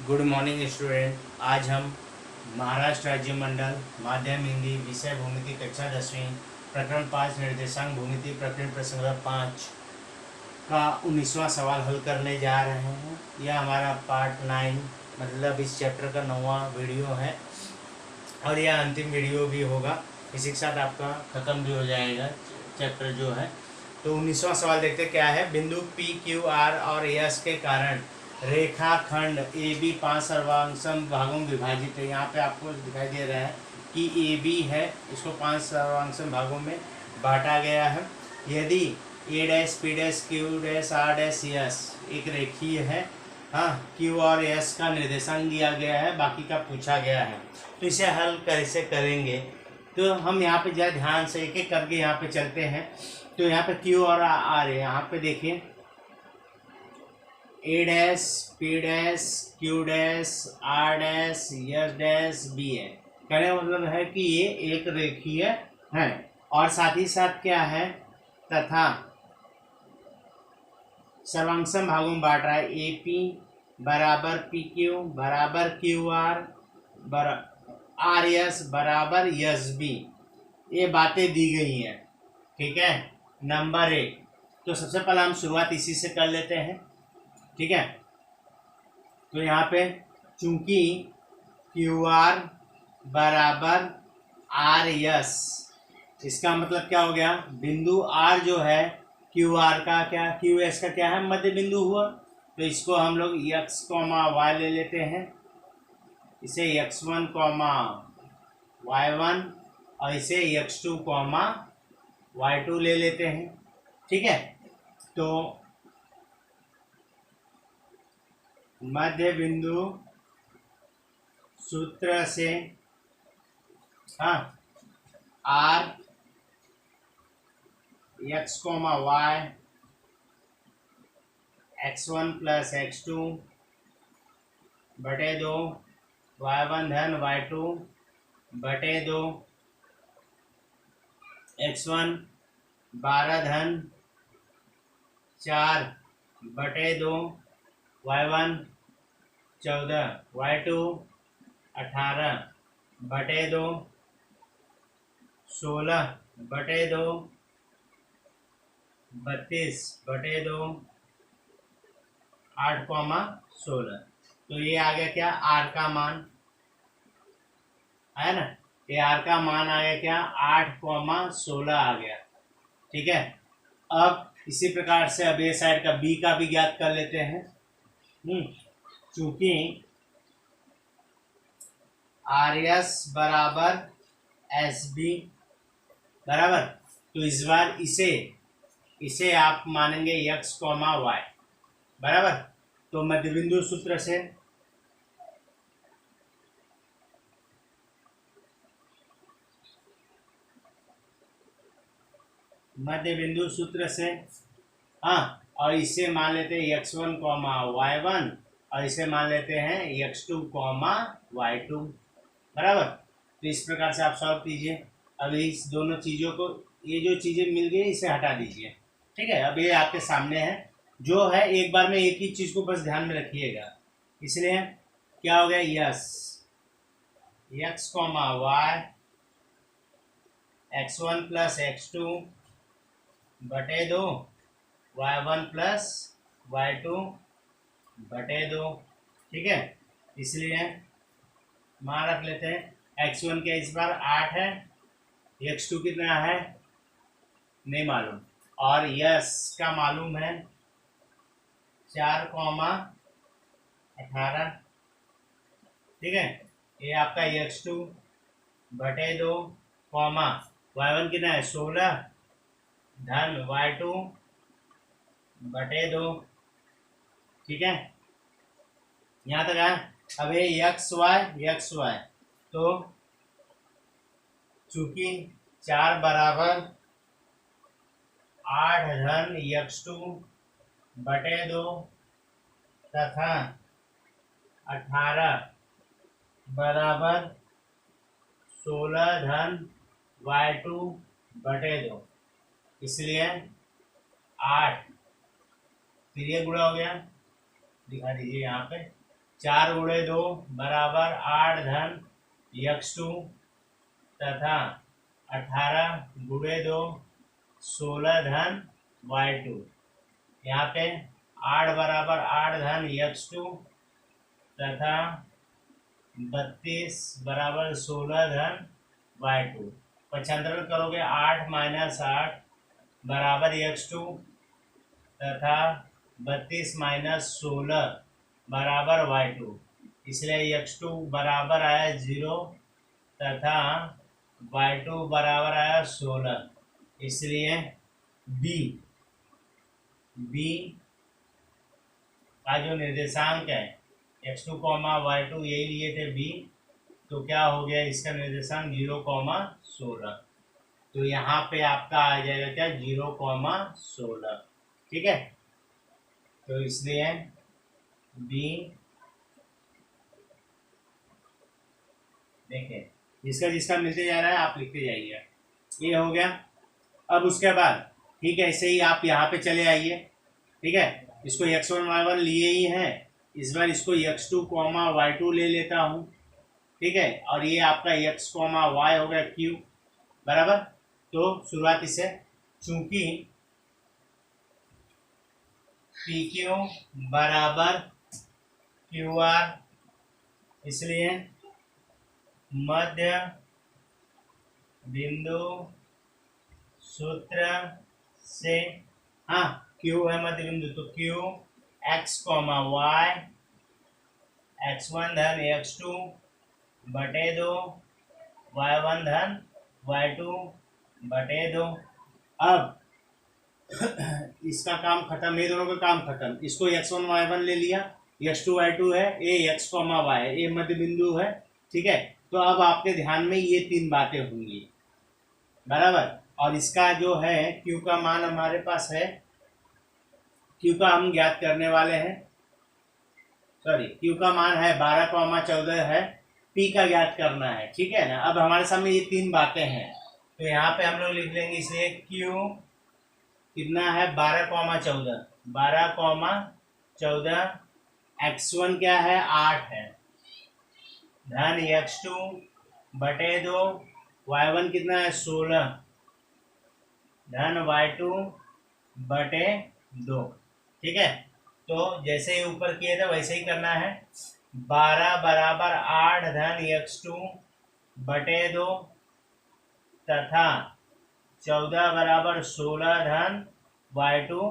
Good morning student. आज हम महाराष्ट्र राज्य मंडल माध्यम हिंदी विषय भूमिति कक्षा 10वीं प्रकरण 5 निर्देशांक भूमिति प्रकरण प्रसंग 5 का 19वां सवाल हल करने जा रहे हैं। यह हमारा पार्ट 9 मतलब इस चैप्टर का 9वां वीडियो है और यह अंतिम वीडियो भी होगा। इसी के साथ आपका ख़त्म भी हो जाएगा चैप्टर जो है। तो 19वां सवाल देखते क्या है। बिंदु पी क्यू आर और एस के कारण रेखाखंड ए बी 5 सर्वांशम भागों में विभाजित है। यहाँ पे आपको दिखाई दे रहा है कि ए बी है, इसको 5 सर्वांशम भागों में बांटा गया है। यदि A dash P dash Q dash R dash S एक रेखीय है, हाँ, क्यू और एस का निर्देशांक दिया गया है, बाकी का पूछा गया है। तो इसे हल कैसे करेंगे, तो हम यहाँ पे जरा ध्यान से एक एक करके यहाँ पे चलते हैं। तो यहाँ पे क्यू और आर है, यहाँ पे देखिए A dash P dash Q dash R dash S dash B है। कहने का मतलब है कि ये एक रेखीय है और साथ ही साथ क्या है, तथा सर्वांशम भागों में बांट रहा है। ए पी बराबर पी क्यू बराबर क्यू आर आर एस बराबर एस बी, ये बातें दी गई हैं। ठीक है, नंबर 1। तो सबसे पहले हम शुरुआत इसी से कर लेते हैं। ठीक है, तो यहाँ पे चूंकि क्यू आर बराबर आर एस, इसका मतलब क्या हो गया, बिंदु आर जो है क्यू आर का क्या, क्यू एस का क्या है, मध्य बिंदु हुआ। तो इसको हम लोग एक्स कॉमा वाई ले लेते हैं, इसे x1 कॉमा y1 और इसे x2 कॉमा y2 ले लेते हैं। ठीक है, तो मध्य बिंदु सूत्र से हाँ r x comma y x1 plus x2 बटे 2 y1 धन y2 बटे 2 x1 12 धन 4 बटे 2 y1 14 y2 18 बटे 2 16 बटे 2 32 बटे 2 8 कॉमा 16। तो ये आ गया क्या, आर का मान आया ना, ये आर का मान आ गया क्या, 8 कॉमा 16 आ गया। ठीक है, अब इसी प्रकार से अब ये साइड का बी का भी ज्ञात कर लेते हैं। चूंकि आर एस बराबर एस बी बराबर, तो इस बार इसे आप मानेंगे एक्स कॉमा वाई बराबर। तो मध्य बिंदु सूत्र से मध्य बिंदु सूत्र से हाँ, और इसे मान लेते हैं x1 कॉमा y1 और इसे मान लेते हैं x2 कॉमा y2 बराबर। तो इस प्रकार से आप सॉल्व कीजिए। अब इस दोनों चीज़ों को, ये जो चीज़ें मिल गई इसे हटा दीजिए। ठीक है, अब ये आपके सामने है जो है, एक बार में एक ही चीज़ को बस ध्यान में रखिएगा। इसलिए क्या हो गया, yes x comma y x1 plus x2 बटे 2 y1 प्लस y2 बटे 2। ठीक है, इसलिए मान रख लेते हैं x1 के इस बार 8 है, x2 कितना है नहीं मालूम, और यस का मालूम है 4 कॉमा 18। ठीक है, ये आपका x2 बटे 2 कॉमा y1 कितना है 16 धन y2 बटे 2। ठीक है, यहाँ तक आया। अब ये एक्स वाई, तो चूंकि 4 बराबर 8 धन x2 बटे 2 तथा 18 बराबर 16 धन y2 बटे 2, इसलिए 8 फिर ये गुणा हो गया, दिखा दीजिए यहाँ पे 4 गुणे 2 बराबर 8 धन x2 तथा 18 गुणे 2 16 धन y2। यहाँ पे 8 बराबर 8 धन x2 तथा 32 बराबर 16 धन y2। पक्षांतरण करोगे 8 माइनस 8 बराबर x2 तथा 32 माइनस 16 बराबर y2। इसलिए x2 बराबर आया 0 तथा y2 बराबर आया 16। इसलिए b का जो निर्देशांक है x2 y2 यही लिए थे b, तो क्या हो गया इसका निर्देशांक 0,16। तो यहाँ पे आपका आ जाएगा क्या 0,16। ठीक है, तो इसलिए b देखें जिसका जिसका मिलते जा रहा है आप लिखते जाइए। ये हो गया। अब उसके बाद ठीक है ऐसे ही आप यहाँ पे चले आइए। ठीक है, इसको x1 y1 लिए ही हैं, इस बार इसको x2 y2 ले लेता हूँ। ठीक है, और ये आपका x y हो गया q बराबर। तो शुरुआत इससे, चूंकि PQ बराबर QR, इसलिए मध्य बिंदु सूत्र से, हाँ Q है मध्य बिंदु, तो Q x y x1 धन x2 बटे 2 y1 धन y2 बटे 2। अब इसका काम खत्म, ये दोनों का काम खत्म। इसको x1 y1 ले लिया, x2 y2 है, ये x y है, ये मध्य बिंदु है। ठीक है, तो अब आपके ध्यान में ये 3 बातें होंगी बराबर। और इसका जो है q का मान हमारे पास है, q का हम ज्ञात करने वाले हैं, सॉरी q का मान है 12,14 है, p का ज्ञात करना है। ठीक है ना, अब हमारे सामने ये 3 बातें हैं, तो यहाँ पे हम लोग लिख लेंगे इसलिए q कितना है 12,14, 12,14 x1 क्या है 8 है धन x2 बटे 2 y1 कितना है 16 धन y2 बटे 2। ठीक है, तो जैसे ही ऊपर किए थे वैसे ही करना है। 12 बराबर 8 धन x2 बटे 2 तथा 14 बराबर 16 धन y2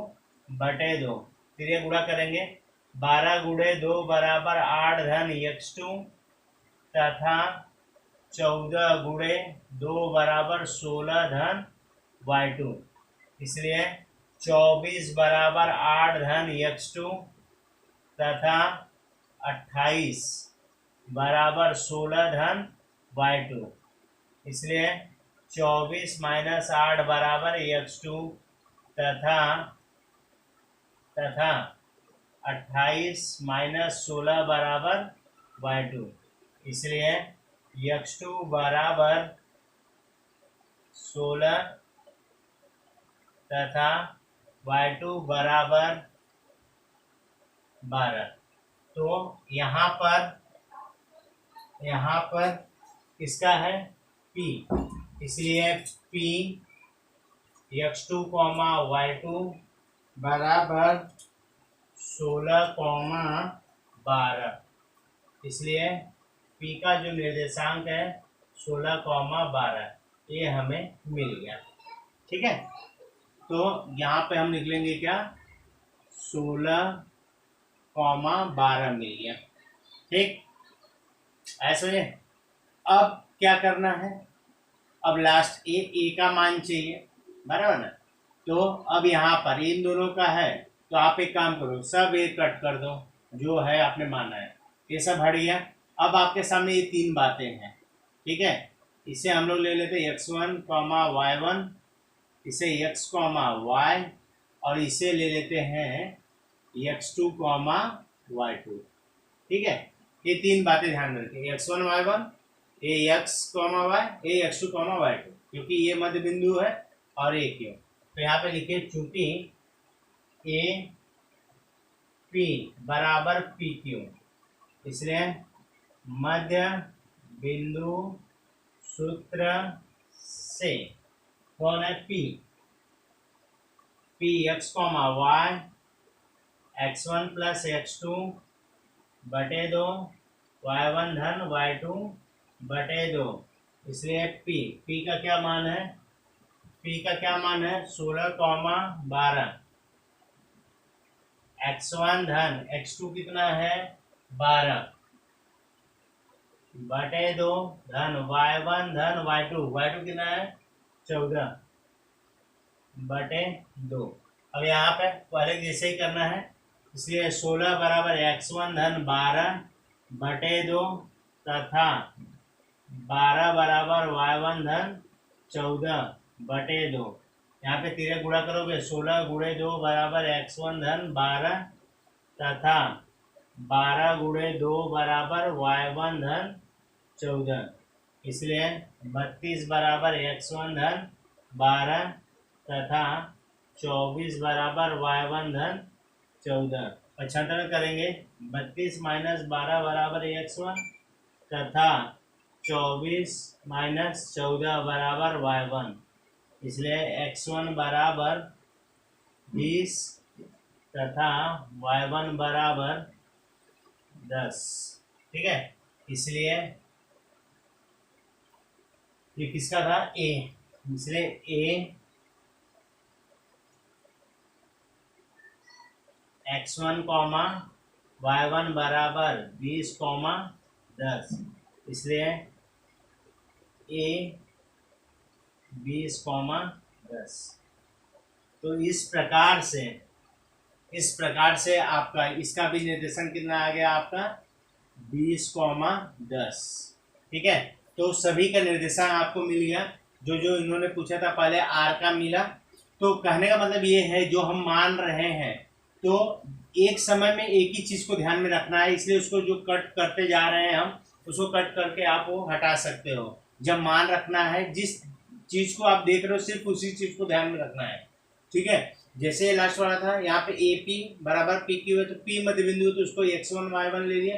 बटे 2। फिर ये गुणा करेंगे, 12 गुणे 2 बराबर 8 धन x2 तथा 14 गुणे 2 बराबर 16 धन y2। इसलिए 24 बराबर 8 धन x2 तथा 28 बराबर 16 धन y2। इसलिए 24 माइनस 8 बराबर x2 तथा 28 माइनस 16 बराबर y2। इसलिए x2 बराबर 16 तथा y2 बराबर 12। तो यहाँ पर किसका है p, इसलिए p x2 y2 बराबर 16,12। इसलिए p का जो निर्देशांक है 16,12 ये हमें मिल गया। ठीक है, तो यहाँ पे हम लिख लेंगे क्या 16,12 मिल गया। ठीक, ऐसे अब क्या करना है, अब लास्ट ए का मान चाहिए बराबर ना। तो अब यहाँ पर इन दोनों का है, तो आप एक काम करो सब एक कट कर दो, जो है आपने माना है ये सब हट गया। अब आपके सामने ये 3 बातें हैं। ठीक है, इसे हम लोग ले लेते हैं x1 y1, इसे x y और इसे ले लेते हैं x2 y2। ठीक है, ये 3 बातें ध्यान रखें, x1 y1, ये x y, ये x2 y2, क्योंकि ये मध्य बिंदु है और ये क्यों। तो यहाँ पे लिखे चूंकि ए पी बराबर पी क्यू, इसलिए मध्य बिंदु सूत्र से कौन है? P x comma y x1 plus x2 बटे 2 y1 धन y2 बटे 2। इसलिए p का क्या मान है? p का क्या मान है? 16,12। x1 धन x2 कितना है? 12 बटे 2 धन y1 धन y2 कितना है? 14 बटे 2। अब यहाँ पे पहले जैसे ही करना है, इसलिए 16 बराबर x1 धन 12 बटे 2 तथा 12 बराबर y1 धन 14 बटे 2। यहाँ पे तीरे गुणा करोगे, 16 गुणे 2 बराबर x1 धन 12 तथा 12 गुणे 2 बराबर y1 धन 14। इसलिए 32 बराबर x1 धन 12 तथा 24 बराबर y1 धन 14। पक्षांतरण करेंगे, 32 माइनस 12 बराबर x1 तथा 24 माइनस 14 बराबर y1। इसलिए x1 बराबर 20 तथा y1 बराबर 10। ठीक है, इसलिए ये किसका था? ए। इसलिए ए x1 कॉमा y1 बराबर 20 कॉमा 10। इसलिए ए 20 कॉमा 10। तो इस प्रकार से आपका इसका भी निर्देशन कितना आ गया? आपका 20 कॉमा 10। ठीक है, तो सभी का निर्देशन आपको मिल गया। जो जो इन्होंने पूछा था पहले आर का मिला। तो कहने का मतलब ये है, जो हम मान रहे हैं तो एक समय में एक ही चीज को ध्यान में रखना है, इसलिए उसको जो कट करते जा रहे हैं हम, उसको कट करके आप वो हटा सकते हो। जब मान रखना है, जिस चीज को आप देख रहे हो सिर्फ उसी चीज को ध्यान में रखना है। ठीक है, जैसे लास्ट वाला था, यहाँ पे ए पी बराबर पी क्यू है, तो पी मध्य बिंदु है तो उसको x1 y1 ले लिया,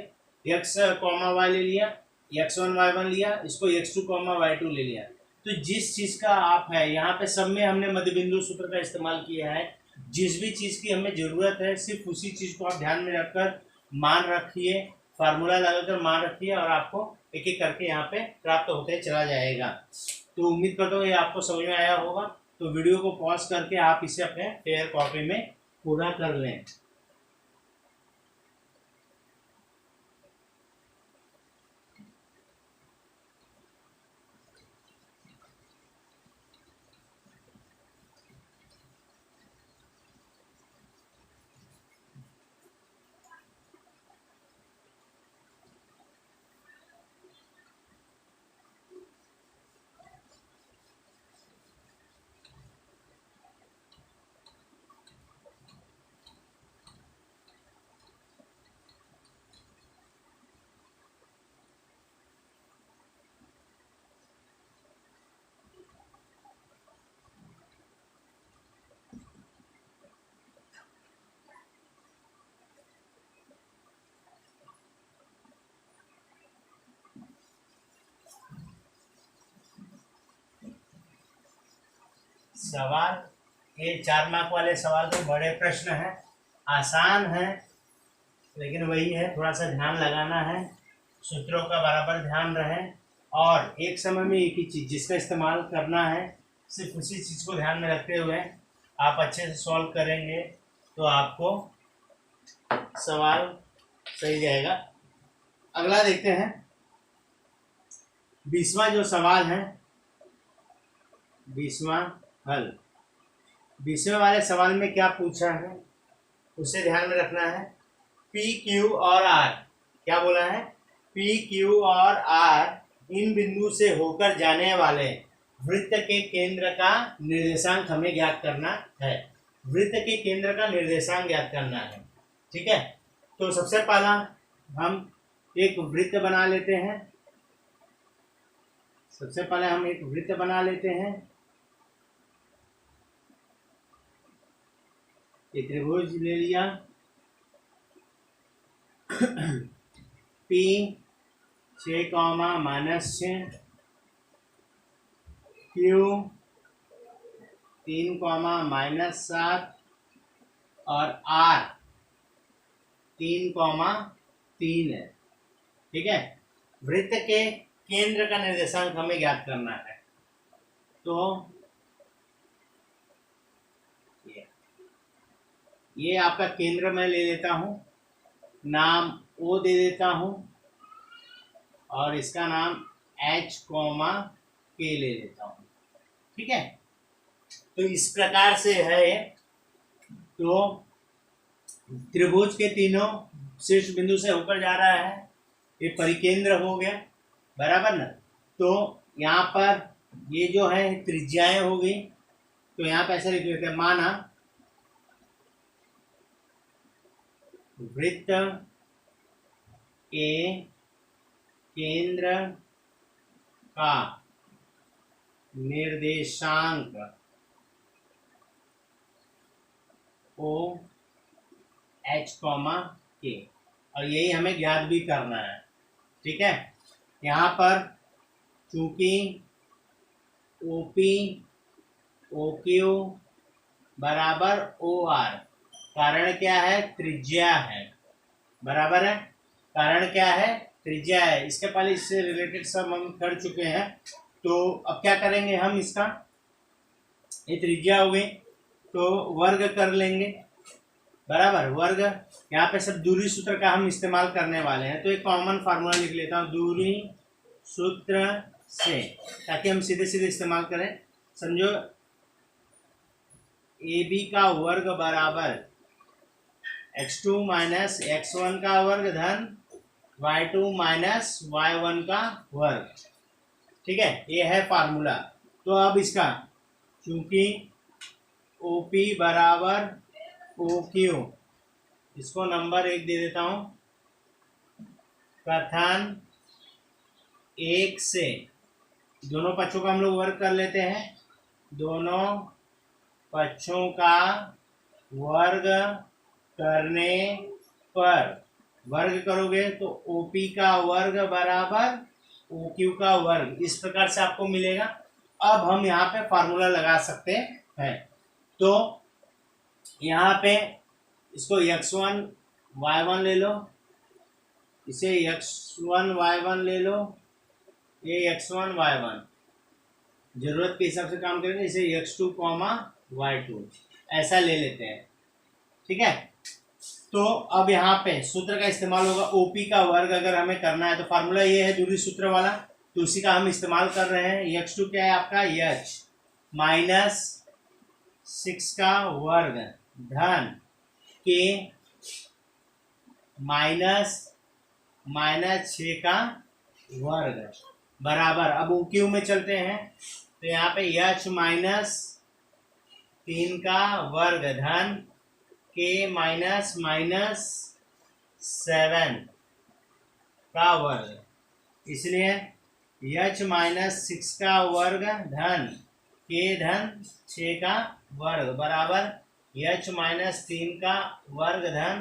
x कॉमा y ले लिया, x1 y1 लिया, इसको x2 कॉमा y2 ले लिया। तो जिस चीज का आप है, यहाँ पे सब में हमने मध्य बिंदु सूत्र का इस्तेमाल किया है। जिस भी चीज की हमें जरूरत है सिर्फ उसी चीज को आप ध्यान में रखकर मान रखिए, फार्मूला लगाकर मान रखिए, और आपको एक एक करके यहाँ पे प्राप्त होते चला जाएगा। तो उम्मीद करता हूँ ये आपको समझ में आया होगा। तो वीडियो को पॉज करके आप इसे अपने फेयर कॉपी में पूरा कर लें। सवाल ये 4 मार्क वाले सवाल तो बड़े प्रश्न हैं, आसान है, लेकिन वही है, थोड़ा सा ध्यान लगाना है, सूत्रों का बराबर ध्यान रहे, और एक समय में एक ही चीज़ जिसका इस्तेमाल करना है, सिर्फ उसी चीज़ को ध्यान में रखते हुए आप अच्छे से सॉल्व करेंगे तो आपको सवाल सही जाएगा। अगला देखते हैं, 20वां जो सवाल है, 20वां हल। 20वें वाले सवाल में क्या पूछा है उसे ध्यान में रखना है। पी क्यू और आर, क्या बोला है? पी क्यू और आर इन बिंदु से होकर जाने वाले वृत्त के केंद्र का निर्देशांक हमें ज्ञात करना है। वृत्त के केंद्र का निर्देशांक ज्ञात करना है। ठीक है, तो सबसे पहला हम एक वृत्त बना लेते हैं। सबसे पहले हम एक वृत्त बना लेते हैं। ये त्रिभुज ले लिया। पी 6 -6, क्यू 3 -7 और आर 3 3 है। ठीक है, वृत्त के केंद्र का निर्देशांक हमें ज्ञात करना है। तो ये आपका केंद्र मैं ले लेता हूं, नाम ओ दे देता हूं और इसका नाम H के ले लेता हूं। ठीक है, तो इस प्रकार से है। तो त्रिभुज के तीनों शीर्ष बिंदु से होकर जा रहा है, ये परिकेंद्र हो गया, बराबर ना। तो यहाँ पर ये जो है त्रिज्याएं हो गई, तो यहाँ पे ऐसे लिख लेते हैं, माना वृत्त के केंद्र का निर्देशांक O H K, और यही हमें ज्ञात भी करना है। ठीक है, यहाँ पर चूंकि OP OQ बराबर OR, कारण क्या है, त्रिज्या है, बराबर है, कारण क्या है, त्रिज्या है। इसके पहले इससे रिलेटेड सब हम कर चुके हैं। तो अब क्या करेंगे हम, इसका ये त्रिज्या हो गई तो वर्ग कर लेंगे, बराबर, वर्ग। यहाँ पे सब दूरी सूत्र का हम इस्तेमाल करने वाले हैं, तो एक कॉमन फार्मूला लिख लेता हूँ दूरी सूत्र से, ताकि हम सीधे सीधे इस्तेमाल करें। समझो AB का वर्ग बराबर x2 - x1 का वर्ग धन y2 - y1 का वर्ग। ठीक है, ये है फार्मूला। तो अब इसका चूंकि OP बराबर OQ, इसको नंबर 1 दे देता हूं, कथन 1 से दोनों पक्षों का हम लोग वर्ग कर लेते हैं, दोनों पक्षों का वर्ग करने पर, वर्ग करोगे तो OP का वर्ग बराबर OQ का वर्ग, इस प्रकार से आपको मिलेगा। अब हम यहाँ पे फार्मूला लगा सकते हैं। तो यहाँ पे इसको x1 y1 ले लो, इसे x1 y1 ले लो, ये x1 y1 जरूरत के हिसाब से काम करेंगे, इसे x2 y2 ऐसा ले लेते हैं। ठीक है, तो अब यहाँ पे सूत्र का इस्तेमाल होगा, OP का वर्ग अगर हमें करना है तो फार्मूला ये है दूरी सूत्र वाला, तो उसी का हम इस्तेमाल कर रहे हैं। x2 क्या है आपका, h -6 का वर्ग धन के -6 का वर्ग बराबर, अब OQ में चलते हैं, तो यहाँ पे h -3 का वर्ग धन के -7 का वर्ग, इसलिए h -6 का वर्ग धन के धन 6 का वर्ग बराबर h -3 का वर्ग धन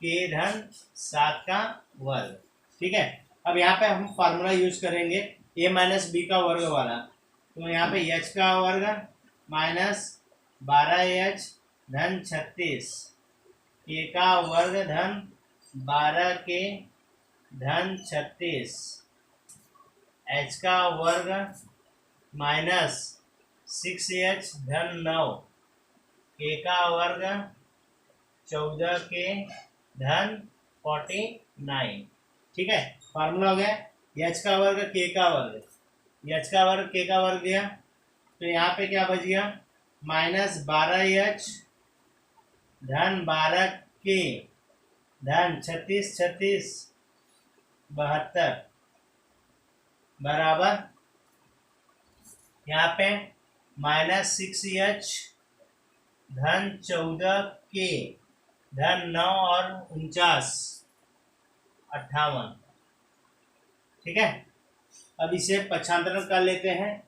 के धन 7 का वर्ग। ठीक है, अब यहाँ पे हम फार्मूला यूज करेंगे a - b का वर्ग वाला, तो यहाँ पे h का वर्ग -12h धन 36, k का वर्ग धन 12 के धन 36, h का वर्ग -6h धन 9, k का वर्ग 14 के धन 49। ठीक है, फार्मूला हो गया, h का वर्ग k का वर्ग, h का वर्ग k का वर्ग दिया, तो यहाँ पे क्या बच गया, -12h धन 12 के धन 36 36 72 बराबर, यहाँ पे -6h धन 14 के धन 9 और 49 58। ठीक है, अब इसे पक्षांतरण कर लेते हैं।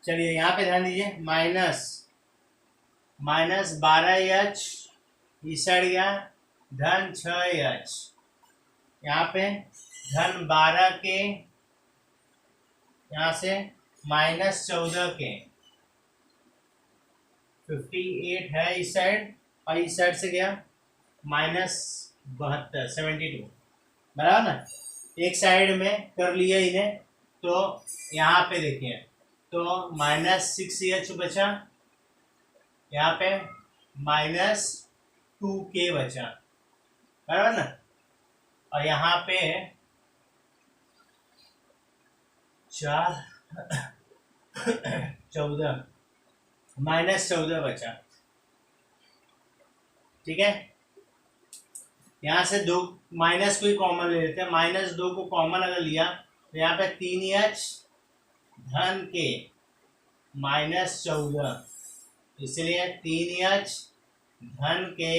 चलिए यहाँ पे ध्यान दीजिए, -12h इस साइड गया, धन 6h, यहाँ पे धन 12 के, यहाँ से -14 के, 58 है इस साइड और इस साइड से गया -72, 72, बराबर ना। एक साइड में कर लिया इन्हें, तो यहाँ पे देखिए तो -6h बचा, यहाँ पे -2k बचा, बराबर ना। और यहाँ पे 4 14 -14 बचा, ठीक है। यहाँ से दो माइनस को ही कॉमन ले लेते हैं, -2 को कॉमन अगर लिया तो यहाँ पे 3h धन के -14, इसलिए 3h धन के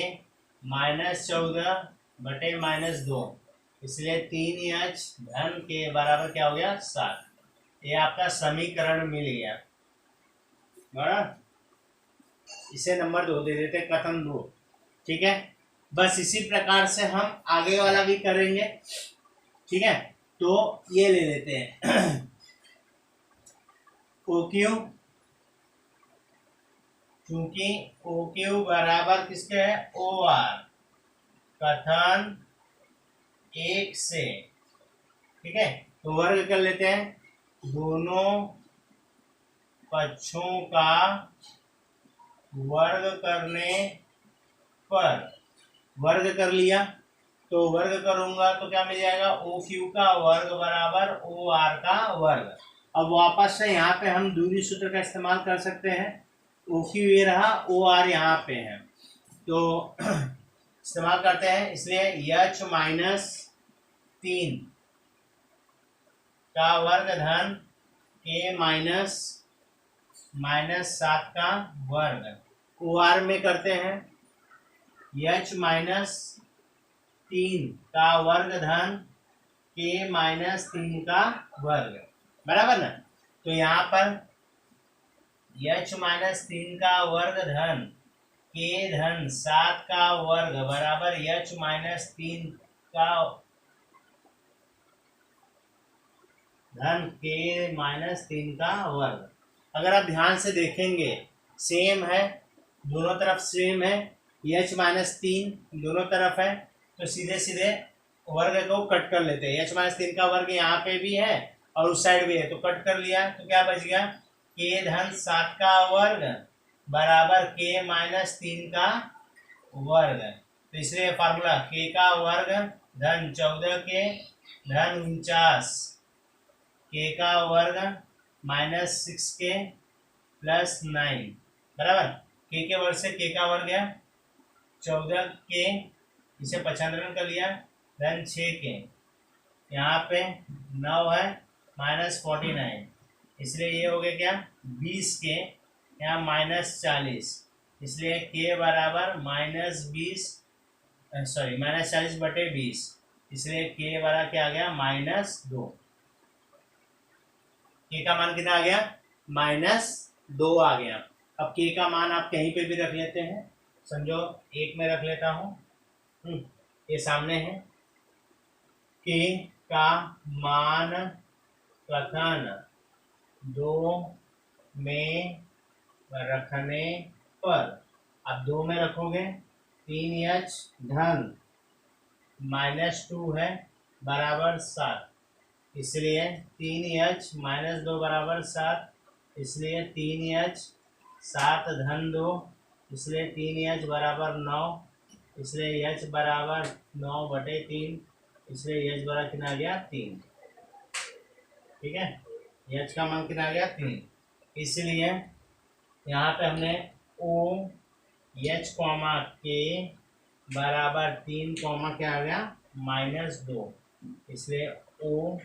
-14 बटे -2, इसलिए 3h धन के बराबर क्या हो गया 7। ये आपका समीकरण मिल गया, बराबर। इसे नंबर 2 दे देते, कथन 2, ठीक है। बस इसी प्रकार से हम आगे वाला भी करेंगे, ठीक है। तो ये ले लेते हैं OQ, क्योंकि OQ बराबर किसके है OR, कथन 1 से, ठीक है। तो वर्ग कर लेते हैं, दोनों पक्षों का वर्ग करने पर, वर्ग कर लिया तो वर्ग करूंगा तो क्या मिल जाएगा, OQ का वर्ग बराबर OR का वर्ग। अब वापस से यहाँ पे हम दूरी सूत्र का इस्तेमाल कर सकते हैं, OQ ये रहा, OR यहाँ पे है, तो इस्तेमाल करते हैं। इसलिए h -3 का वर्ग धन k -7 का वर्ग, OR में करते हैं h -3 का वर्ग धन k -3 का वर्ग, बराबर ना। तो यहाँ पर h -3 का वर्ग धन k धन 7 का वर्ग बराबर h -3 का धन k -3 का वर्ग। अगर आप ध्यान से देखेंगे सेम है, दोनों तरफ सेम है, h -3 दोनों तरफ है, तो सीधे सीधे वर्ग को कट कर लेते हैं। h -3 का वर्ग यहाँ पे भी है और उस साइड भी है, तो कट कर लिया तो क्या बच गया, k धन 7 का वर्ग बराबर k -3 का वर्ग। तो इसलिए फार्मूला k का वर्ग धन 14 के धन 49, k का वर्ग -6k प्लस 9, बराबर। k के वर्ग से k का वर्ग गया 14 के, इसे 95 कर लिया, धन 6k, यहाँ पे 9 है -49, इसलिए ये हो गया क्या 20k, यहाँ -40, इसलिए k बराबर -40 बटे 20, इसलिए k बराबर क्या आ गया -2। k का मान कितना आ गया -2 आ गया। अब k का मान आप कहीं पे भी रख लेते हैं, समझो 1 में रख लेता हूँ, ये सामने है। k का मान कथन 2 में रखने पर, आप 2 में रखोगे 3h धन -2 है बराबर 7, इसलिए 3h -2 बराबर 7, इसलिए 3h 7 धन 2, इसलिए 3h बराबर 9, इसलिए h बराबर 9 बटे 3, इसलिए h बराबर कितना आ गया 3, ठीक है। h का मान कितना आ गया 3, इसलिए यहाँ पे हमने OH k बराबर 3 क्या आ गया -2, इसलिए O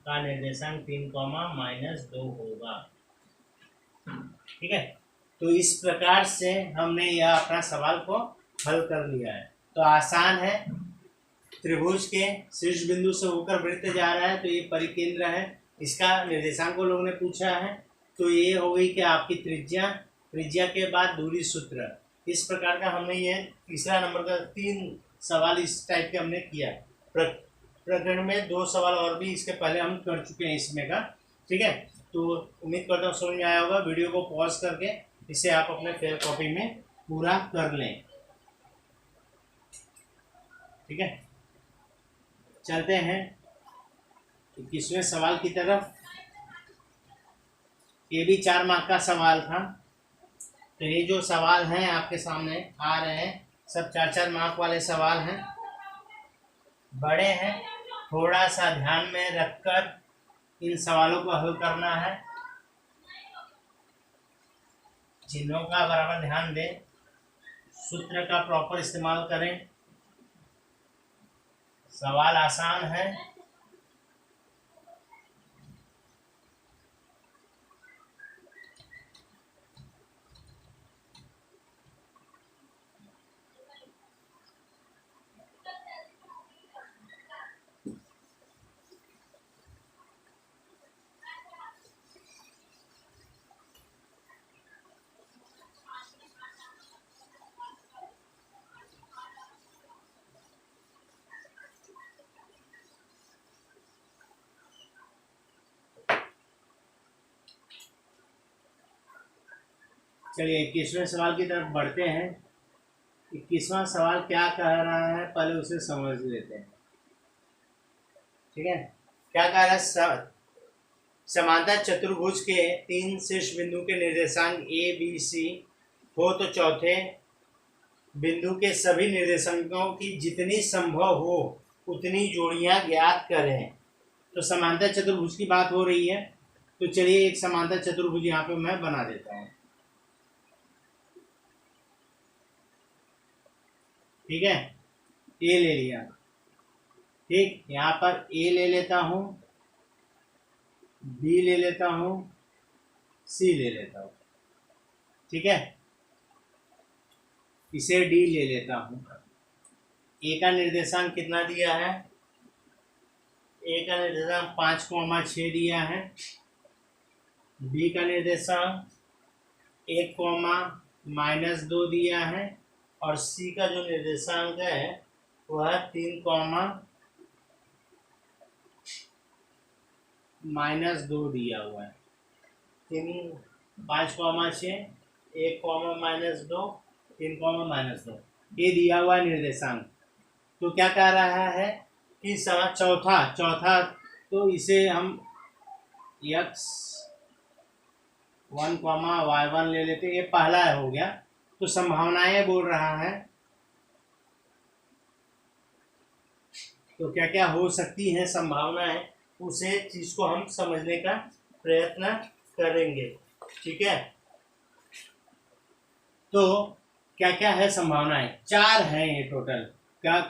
का निर्देशांक 3 -2 होगा, ठीक है। तो इस प्रकार से हमने यह अपना सवाल को हल कर लिया है। तो आसान है, त्रिभुज के शीर्ष बिंदु से होकर वृत्त जा रहा है, तो ये परिकेंद्र है, इसका निर्देशांक लोगों ने पूछा है, तो ये हो गई कि आपकी त्रिज्या के बाद दूरी सूत्र। इस प्रकार का हमने ये तीसरा नंबर का 3 सवाल इस टाइप के हमने किया है। प्रकरण में 2 सवाल और भी इसके पहले हम कर चुके हैं इसमें का। ठीक है, तो उम्मीद करता हूँ समझ में आया होगा। वीडियो को पॉज करके इसे आप अपने फेयर कॉपी में पूरा कर लें। ठीक है, चलते हैं 21वें सवाल की तरफ। ये भी 4 मार्क का सवाल था। तो ये जो सवाल हैं आपके सामने आ रहे हैं सब 4-4 मार्क वाले सवाल हैं, बड़े हैं। थोड़ा सा ध्यान में रखकर इन सवालों को हल करना है। चिन्हों का बराबर ध्यान दें, सूत्र का प्रॉपर इस्तेमाल करें। सवाल आसान है। चलिए 21वें सवाल की तरफ बढ़ते हैं। 21वां सवाल क्या कह रहा है पहले उसे समझ लेते हैं। ठीक है, क्या कह रहा है? समांतर चतुर्भुज के 3 शीर्ष बिंदु के निर्देशांक ए बी सी हो तो चौथे बिंदु के सभी निर्देशांकों की जितनी संभव हो उतनी जोड़ियां ज्ञात करें। तो समांतर चतुर्भुज की बात हो रही है, तो चलिए एक समांतर चतुर्भुज यहाँ पे मैं बना देता हूँ। ठीक है, ए ले लिया। ठीक, यहाँ पर ए ले लेता हूँ, बी ले लेता हूँ, सी ले लेता हूँ। ठीक है, इसे डी ले लेता हूँ। ए का निर्देशांक कितना दिया है? ए का निर्देशांक 5,6 दिया है। बी का निर्देशांक 1,-2 दिया है और सी का जो निर्देशांक है वह 3,-2 दिया हुआ है। 5,6, 1,-2, 3,-2 ये दिया हुआ निर्देशांक। तो क्या कह रहा है कि चौथा तो इसे हम x1, y1 ले लेते। ये पहला हो गया। तो संभावनाएं बोल रहा है, तो क्या क्या हो सकती हैं संभावनाएं, उसे चीज को हम समझने का प्रयत्न करेंगे। ठीक है, तो क्या क्या है संभावनाएं? 4 है ये टोटल। क्या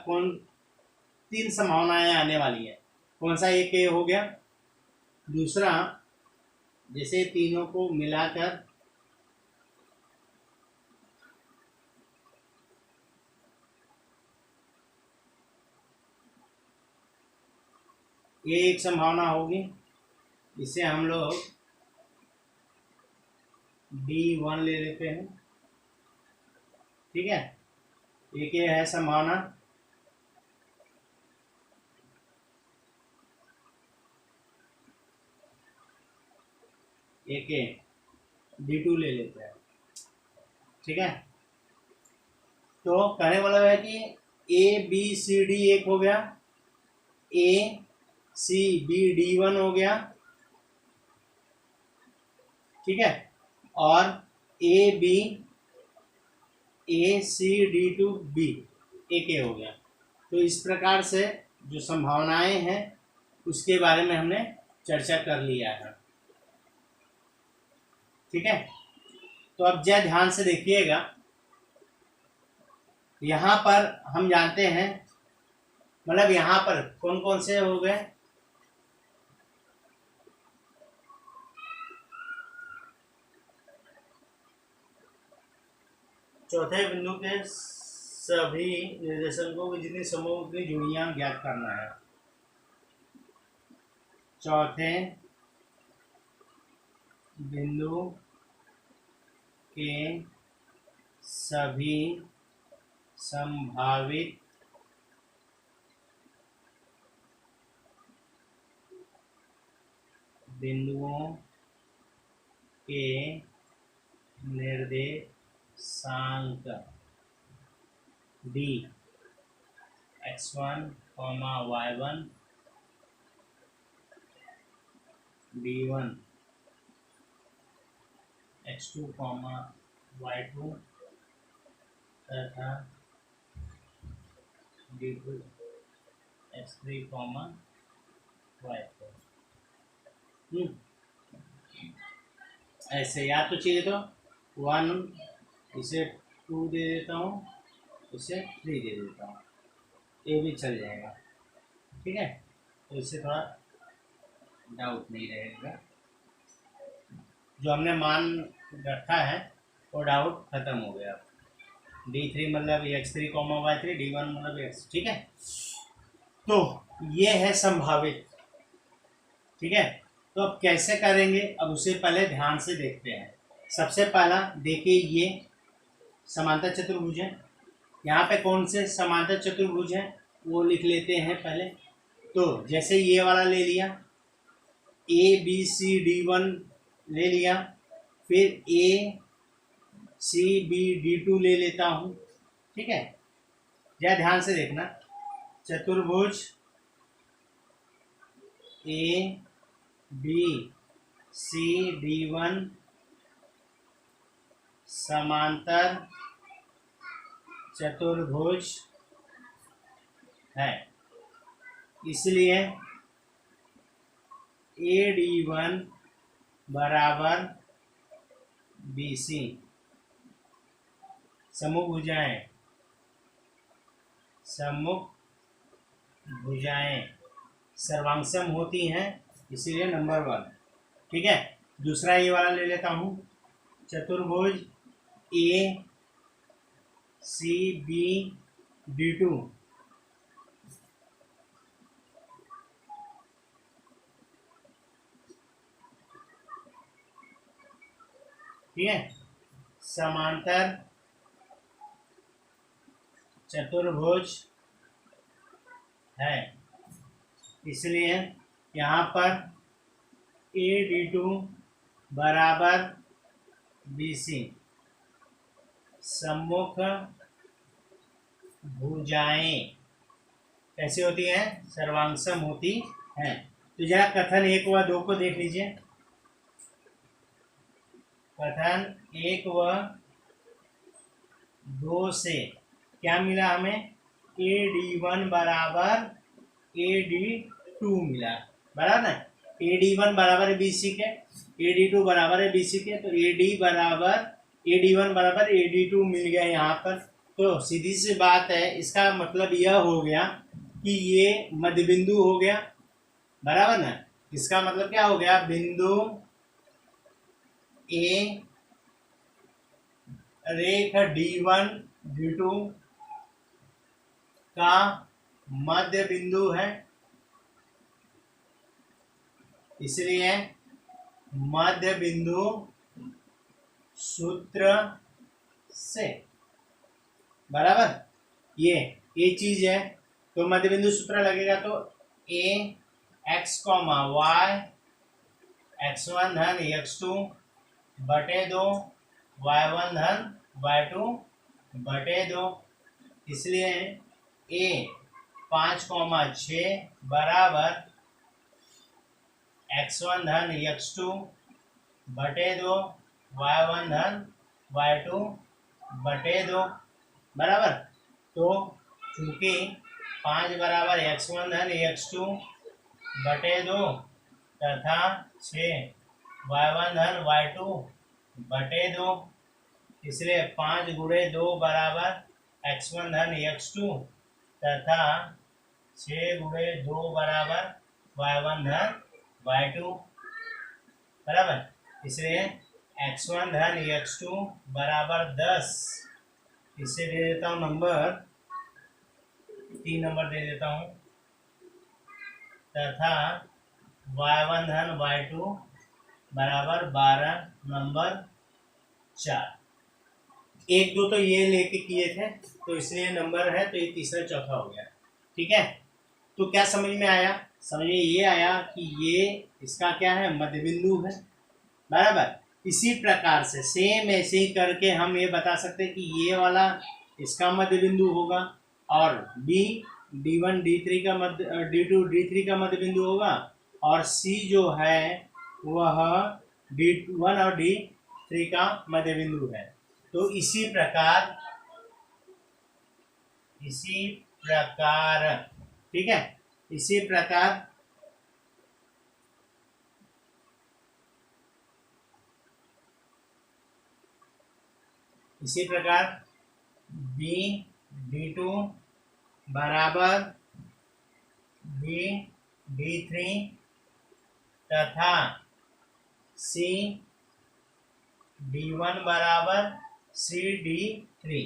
3 संभावनाएं आने वाली है। कौन सा? एक ये हो गया। दूसरा, जैसे तीनों को मिलाकर ये एक संभावना होगी, इसे हम लोग D1 ले लेते हैं। ठीक है, एक ये है संभावना। एक D2 ले लेते हैं। ठीक है, तो कहने वाला है कि A B C D एक हो गया, A C B D1 हो गया। ठीक है, और A B A C D2 B एक हो गया। तो इस प्रकार से जो संभावनाएं हैं उसके बारे में हमने चर्चा कर लिया है। ठीक है, तो अब जरा ध्यान से देखिएगा। यहाँ पर हम जानते हैं, मतलब यहाँ पर कौन कौन से हो गए? चौथे बिंदु के सभी निर्देशांकों की जितनी समूह उतनी जोड़ियां ज्ञात करना है। चौथे बिंदु के सभी संभावित बिंदुओं के निर्देशांक D x1, y1, d1, x2, y2 तथा d2, x3, y4। ऐसे या तो चाहिए तो 1, इसे 2 दे देता हूँ, इसे 3 दे देता हूँ, ये भी चल जाएगा। ठीक है, तो इससे थोड़ा डाउट नहीं रहेगा। जो हमने मान रखा है वो डाउट खत्म हो गया। d3 मतलब x3, y3, d1 मतलब x। ठीक है, तो ये है संभावित। ठीक है, तो अब कैसे करेंगे, अब उसे पहले ध्यान से देखते हैं। सबसे पहला देखिए, ये समांतर चतुर्भुज है। यहाँ पे कौन से समांतर चतुर्भुज है वो लिख लेते हैं पहले। तो जैसे ये वाला ले लिया, ABCD1 ले लिया, फिर ACBD2 ले लेता हूँ। ठीक है, जरा ध्यान से देखना, चतुर्भुज ABCD1 समांतर चतुर्भुज है, इसलिए AD1 बराबर BC। सम्मुख भुजाएं सर्वांगसम होती हैं, इसीलिए नंबर 1। ठीक है, दूसरा ये वाला ले लेता हूँ, चतुर्भुज ACBD2 ठीक है, समांतर चतुर्भुज है, इसलिए यहाँ पर AD2 बराबर BC। सम्मुख भुजाएं कैसी होती हैं, सर्वांगसम होती हैं। तो जरा कथन 1 व 2 को देख लीजिए। कथन 1 व 2 से क्या मिला हमें, AD1 बराबर AD2 मिला, बराबर ना। AD1 बराबर है BC के, AD2 बराबर है BC के, तो AD1 बराबर AD2 मिल गया यहाँ पर। तो सीधी सी बात है, इसका मतलब यह हो गया कि ये मध्य बिंदु हो गया, बराबर ना। इसका मतलब क्या हो गया, बिंदु A रेख D1 D2 का मध्य बिंदु है, इसलिए मध्य बिंदु सूत्र से, बराबर, ये चीज है। तो मध्य बिंदु सूत्र लगेगा, तो AX, Y x1 धन x2 बटे 2, y1 धन y2 बटे 2, इसलिए A 5,6 बराबर x1 धन x2 बटे 2, y1 धन y2 बटे 2, बराबर। तो चूंकि 5 बराबर x1 धन x2 बटे 2 तथा 6 y1 धन y2 बटे 2, इसलिए 5 गुणे 2 बराबर x1 धन x2 तथा 6 गुणे 2 बराबर y1 धन y2, बराबर। इसलिए x1 धन x2 बराबर 10, इसे दे देता हूँ नंबर 3 नंबर दे देता हूँ, तथा y1 धन y2 बराबर 12 नंबर 4। 1 2 तो ये लेके किए थे, तो इसलिए नंबर है, तो ये तीसरा चौथा हो गया। ठीक है, तो क्या समझ में आया? समझ में ये आया कि ये इसका क्या है, मध्य बिंदु है, बराबर। इसी प्रकार से सेम ऐसे ही करके हम ये बता सकते हैं कि ये वाला इसका मध्य बिंदु होगा, और बी D1 D3 का मध्य, D2 D3 का मध्य बिंदु होगा, और सी जो है वह D1 और D3 का मध्य बिंदु है। तो इसी प्रकार ठीक है, इसी प्रकार बी D2 बराबर बी D3 तथा सी D1 बराबर सी D3,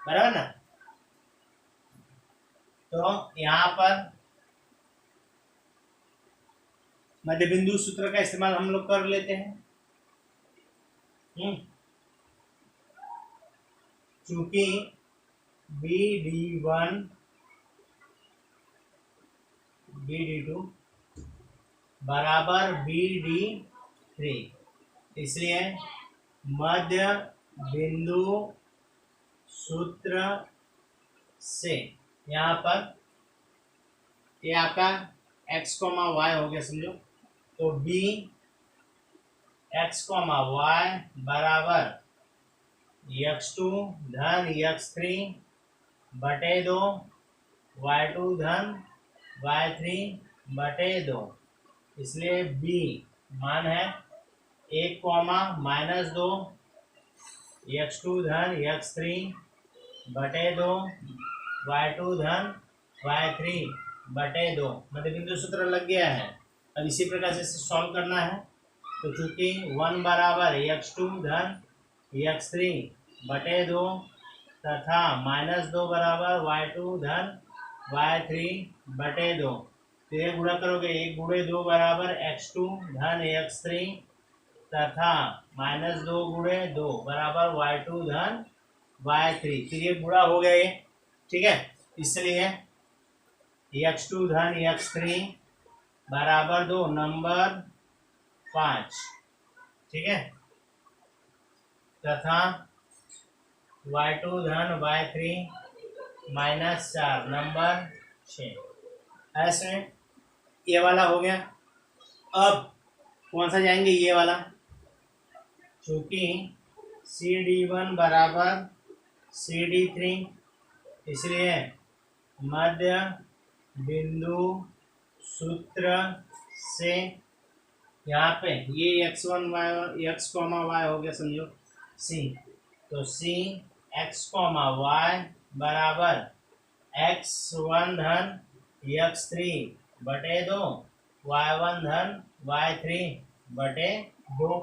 बराबर ना। तो यहाँ पर मध्य बिंदु सूत्र का इस्तेमाल हम लोग कर लेते हैं। चूंकि बी D1 बी D2 बराबर बी D3, इसलिए मध्य बिंदु सूत्र से यहाँ पर ये आपका x, y हो गया समझो। तो b x, y बराबर x2 धन x3 बटे 2 y2 धन y3 बटे 2, इसलिए b मान है 1, -2 x2 धन x3 बटे 2 y2 धन y3 बटे 2। मध्य बिंदु सूत्र लग गया है। अब इसी प्रकार से सॉल्व करना है। तो चूंकि 1 बराबर x2 धन x3 बटे 2 तथा -2 बराबर y2 धन y3 बटे 2, तो ये गुणा करोगे 1 गुणे 2 बराबर x2 धन x3 तथा -2 गुणे 2 बराबर y2 धन y3, फिर ये गुणा हो गया ये, ठीक है। इसलिए x2 धन x3 बराबर 2 नंबर 5, ठीक है, तथा y2 धन y3 -4 नंबर 6। ऐसे ये वाला हो गया। अब कौन सा जाएंगे, ये वाला, चूंकि CD1 बराबर CD3, इसलिए मध्य बिंदु सूत्र से यहाँ पे ये x1 x, y हो गया समझो c। तो c x, y बराबर x1 धन x3 बटे 2 y1 धन y3 बटे 2,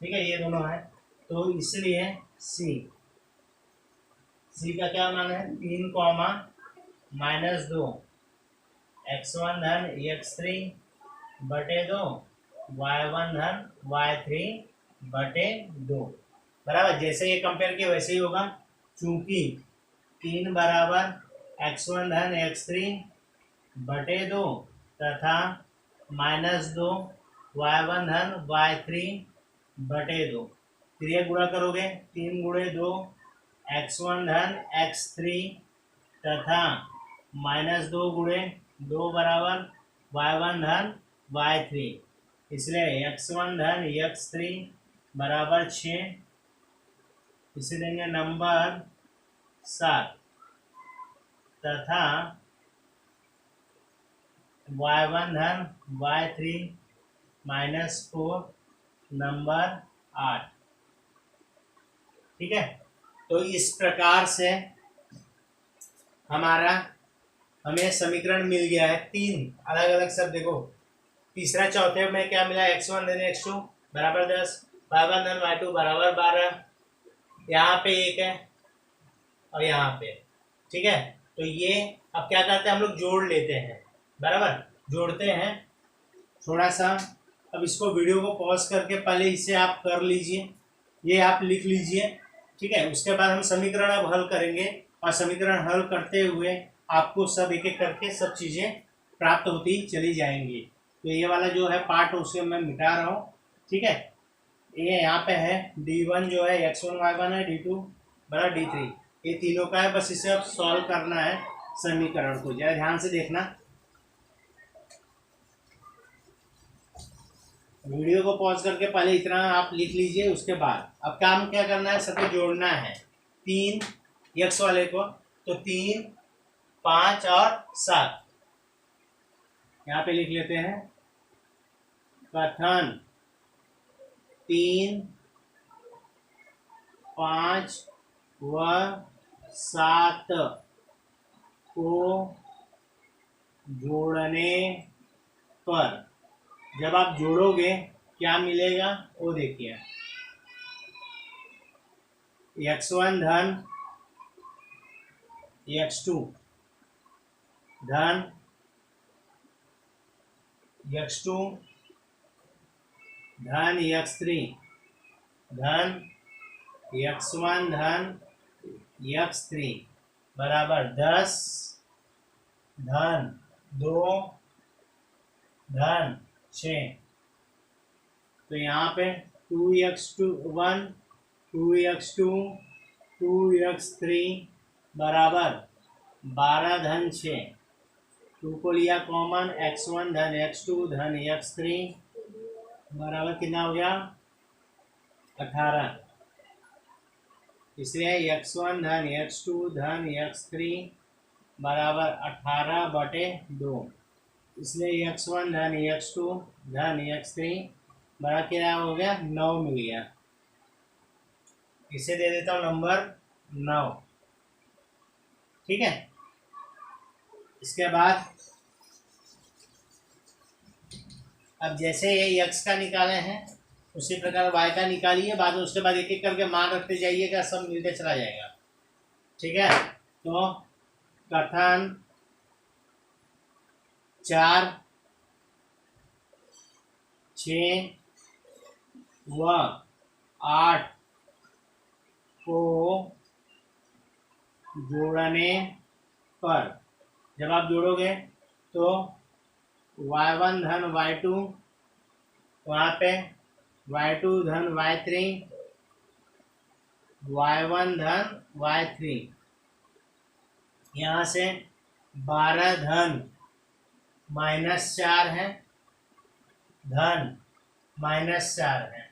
ठीक है, ये दोनों है। तो इसलिए c का क्या मान है 3, -2 x1 धन x3 बटे 2 y1 धन y3 बटे 2, बराबर। जैसे ये कंपेयर किया वैसे ही होगा। चूंकि 3 बराबर x1 धन x3 बटे 2 तथा -2 y1 धन y3 बटे 2, फिर ये गुणा करोगे 3 गुणे 2 x1 धन x3 तथा -2 गुणे 2 बराबर y1 धन y3, इसलिए x1 धन x3 बराबर 6, इसे देंगे नंबर 7 तथा y1 धन y3 -4 नंबर 8, ठीक है। तो इस प्रकार से हमें समीकरण मिल गया है। 3 अलग अलग शब्द देखो। तीसरा चौथे में क्या मिला, x1 धन x2 बराबर 10, y1 धन y2 बराबर 12, यहाँ पे 1 है और यहाँ पे, ठीक है। तो ये अब क्या करते हैं, हम लोग जोड़ लेते हैं, बराबर, जोड़ते हैं थोड़ा सा। अब इसको वीडियो को पॉज करके पहले इसे आप कर लीजिए, ये आप लिख लीजिए, ठीक है। उसके बाद हम समीकरण अब हल करेंगे, और समीकरण हल करते हुए आपको सब एक एक करके सब चीज़ें प्राप्त होती चली जाएंगी। तो ये वाला जो है पार्ट उसके मैं मिटा रहा हूँ, ठीक है। ये यहाँ पे है D1 जो है x1 y1 है, D2 बड़ा D3, ये तीनों का है। बस इसे अब सॉल्व करना है समीकरण को, जरा ध्यान से देखना। वीडियो को पॉज करके पहले इतना आप लिख लीजिए, उसके बाद अब काम क्या करना है, सबको जोड़ना है। 3 x वाले को, तो 3 5 और 7 यहाँ पे लिख लेते हैं। कथन 3 5 व 7 को जोड़ने पर जब आप जोड़ोगे क्या मिलेगा वो देखिए। x1 धन x2 धन x2 धन x3 धन x1 धन x3 बराबर 10 धन 2 धन 6। तो यहाँ पे 2x1 2x2 2x3 बराबर 12 धन 6। 2 को लिया कॉमन, x1 धन x2 धन x3 बराबर कितना हो गया 18। इसलिए x1 धन x2 धन x3 बराबर 18/2। इसलिए x1 धन x2 धन x3 बड़ा क्या हो गया 9 मिल गया। इसे दे देता हूँ नंबर 9, ठीक है। इसके बाद अब जैसे ये x का निकाले हैं उसी प्रकार y का निकालिए, बाद में उसके बाद एक एक करके मान रखते जाइएगा, सब मिलते चला जाएगा, ठीक है। तो कथन 4 6 व 8 को जोड़ने पर जब आप जोड़ोगे तो y1 धन y2 वहाँ पे y2 धन y3 y1 धन y3 यहाँ से 12 धन -4 है धन -4 है,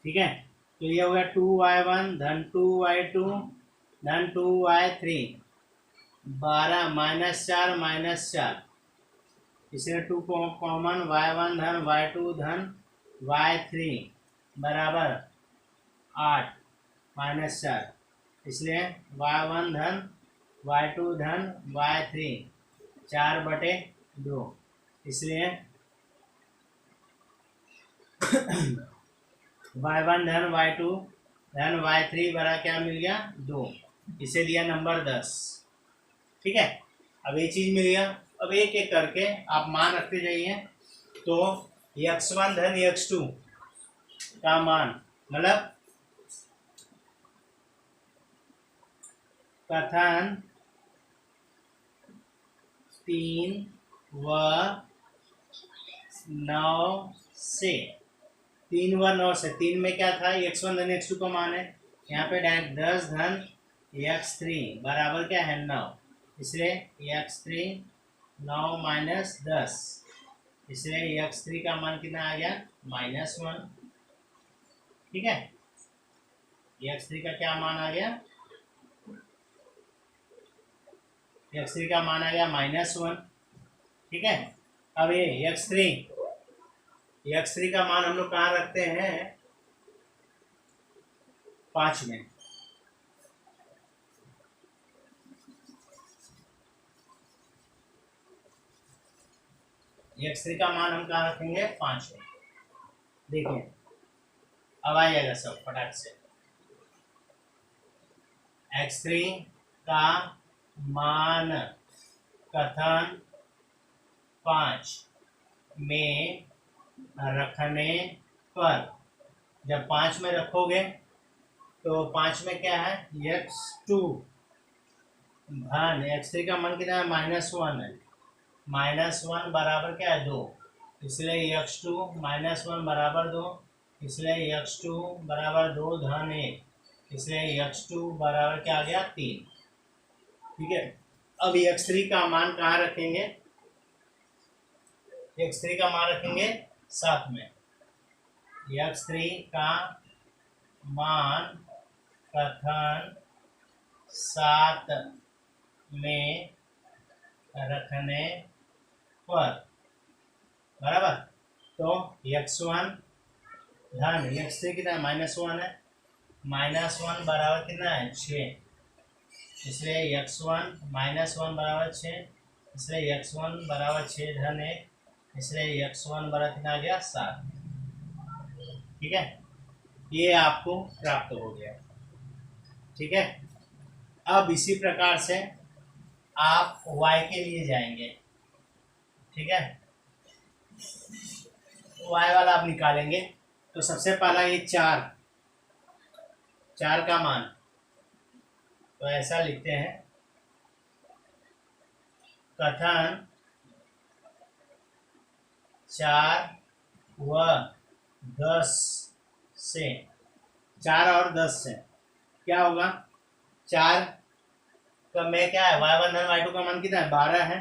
ठीक है। तो ये हो गया 2y1 धन 2y2 धन 2y3 12 -4 -4। इसलिए 2 को कॉमन, y1 धन y2 धन y3 बराबर 8 -4। इसलिए y1 धन y2 धन y3 4/2। इसलिए y1 धन y2 धन y3 बड़ा क्या मिल गया 2। इसे दिया नंबर 10, ठीक है। अब ये चीज मिल गया। अब एक एक करके आप मान रखते जाइए। तो x1 धन x2 का मान मतलब कथन 3 व 9 से 3 व 9 से 3 में क्या था x1 धन x2 का मान है, यहाँ पे डायरेक्ट 10 धन x3 बराबर क्या है 9। इसलिए x3 9 - 10, इसलिए x3 का मान कितना आ गया -1, ठीक है। x3 का क्या मान आ गया, x3 का मान आ गया -1, ठीक है। अब ये x3 का मान हम लोग कहाँ रखते हैं 5 में। x3 का मान हम कहाँ रखेंगे 5 में। देखिए अब आ जाएगा सब फटाक से। x3 का मान कथन 5 में रखने पर, जब 5 में रखोगे तो 5 में क्या है x2 धन x3 का मान कितना है, -1 है। -1 बराबर क्या है, 2। इसलिए x2 -1 बराबर 2, इसलिए x2 बराबर 2 धन 1, इसलिए x2 बराबर क्या आ गया, 3। ठीक है। अब x3 का मान कहाँ रखेंगे, x3 का मान रखेंगे 7 में। x3 का मान कथन 7 में रखने पर बराबर, तो x1 धन x3 कितना है, -1 है। -1 बराबर कितना है, 6, इसलिए x1 -1 बराबर 6, इसलिए x1 बराबर 6 धन 1, इसलिए x1 बराबर कितना आ गया, 7। ठीक है, ये आपको प्राप्त हो गया। ठीक है। अब इसी प्रकार से आप y के लिए जाएंगे। ठीक है, y वाला आप निकालेंगे तो सबसे पहला ये 4 का मान, तो ऐसा लिखते हैं, कथन 4 व 10 से, 4 और 10 से क्या होगा, 4 का में क्या है, y1 धन y2 का मान कितना है, 12 है।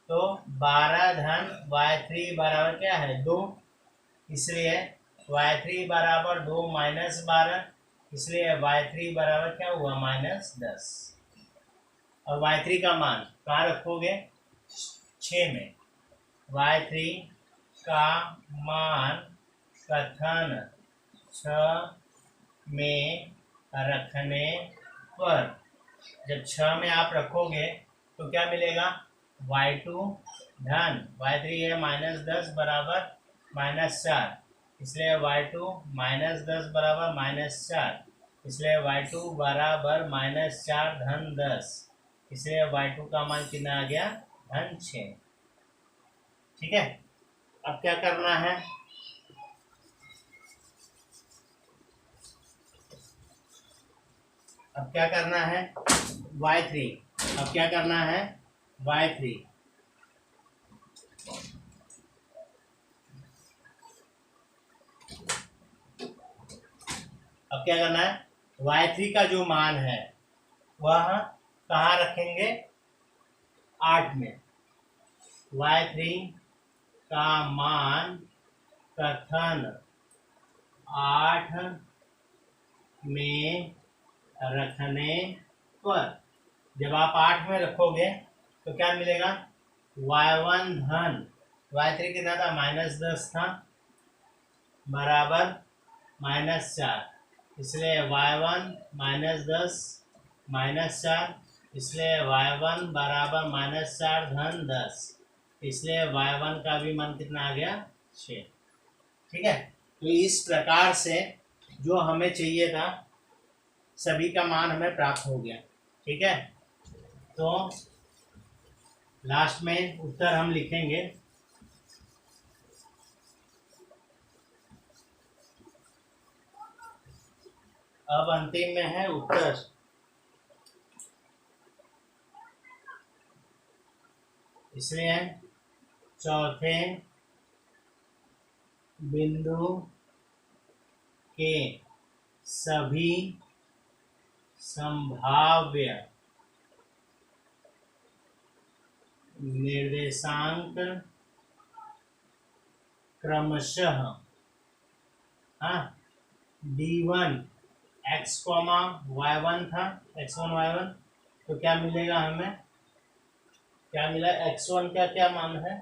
तो 12 धन y3 बराबर क्या है, 2, इसलिए y3 बराबर 2 -12, इसलिए y3 बराबर क्या हुआ, -10। और y3 का मान कहाँ रखोगे, 6 में। y3 का मान कथन 6 में रखने पर, जब 6 में आप रखोगे तो क्या मिलेगा, y2 धन y3 है -10 बराबर -4, इसलिए y2 -10 बराबर -4, इसलिए y2 बराबर -4 धन 10, इसलिए y2 का मान कितना आ गया, धन 6। ठीक है। अब क्या करना है, अब क्या करना है, y3, अब क्या करना है, y3, अब क्या करना है, y3 का जो मान है वह कहाँ रखेंगे, 8 में। y3 का मान कथन 8 में रखने पर, जब आप 8 में रखोगे तो क्या मिलेगा, y1 धन y3 कितना था, -10 था, बराबर -4, इसलिए y1 -10 -4, इसलिए y1 बराबर -4 धन 10, इसलिए y1 का भी मान कितना आ गया, 6। ठीक है। तो इस प्रकार से जो हमें चाहिए था सभी का मान हमें प्राप्त हो गया। ठीक है, तो लास्ट में उत्तर हम लिखेंगे, अब अंतिम में है उत्तर। इसलिए चौथे बिंदु के सभी संभाव्य निर्देशांक क्रमशः d1 x, y1 था, x1 y1, तो क्या मिलेगा हमें, क्या मिला, x1 का क्या मान है,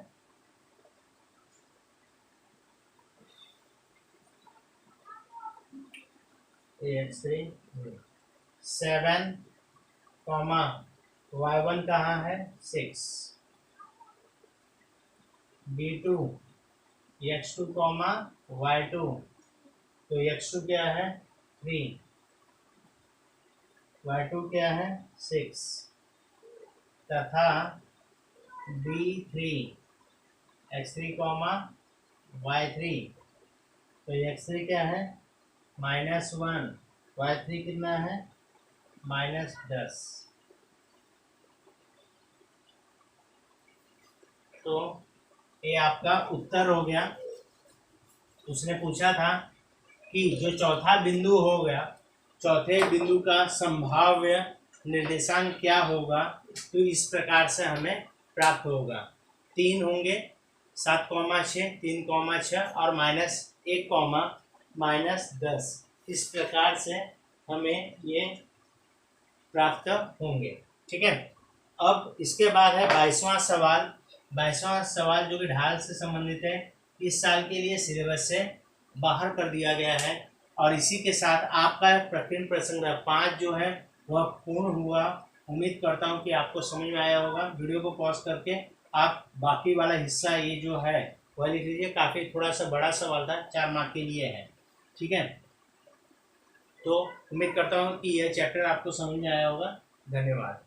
x3 7, y1 कहाँ है, 6, d2 x2 y2, तो x2 क्या है, 3, y2 क्या है, 6, तथा d3 x3 y3, तो x3 क्या है, -1, y3 कितना है, -10। तो ये आपका उत्तर हो गया। उसने पूछा था कि जो चौथा बिंदु हो गया, चौथे बिंदु का संभाव्य निर्देशांक क्या होगा, तो इस प्रकार से हमें प्राप्त होगा। 3 होंगे, 7,6, 3,6 और -1, -10, इस प्रकार से हमें ये प्राप्त होंगे। ठीक है। अब इसके बाद है 22वां सवाल। 22वां सवाल जो कि ढाल से संबंधित है, इस साल के लिए सिलेबस से बाहर कर दिया गया है और इसी के साथ आपका प्रकीर्ण प्रसंग 5 जो है वह पूर्ण हुआ। उम्मीद करता हूँ कि आपको समझ में आया होगा। वीडियो को पॉज करके आप बाकी वाला हिस्सा ये जो है वह लिख लीजिए। काफ़ी थोड़ा सा बड़ा सवाल था, 4 मार्क के लिए है। ठीक है, तो उम्मीद करता हूँ कि यह चैप्टर आपको समझ में आया होगा। धन्यवाद।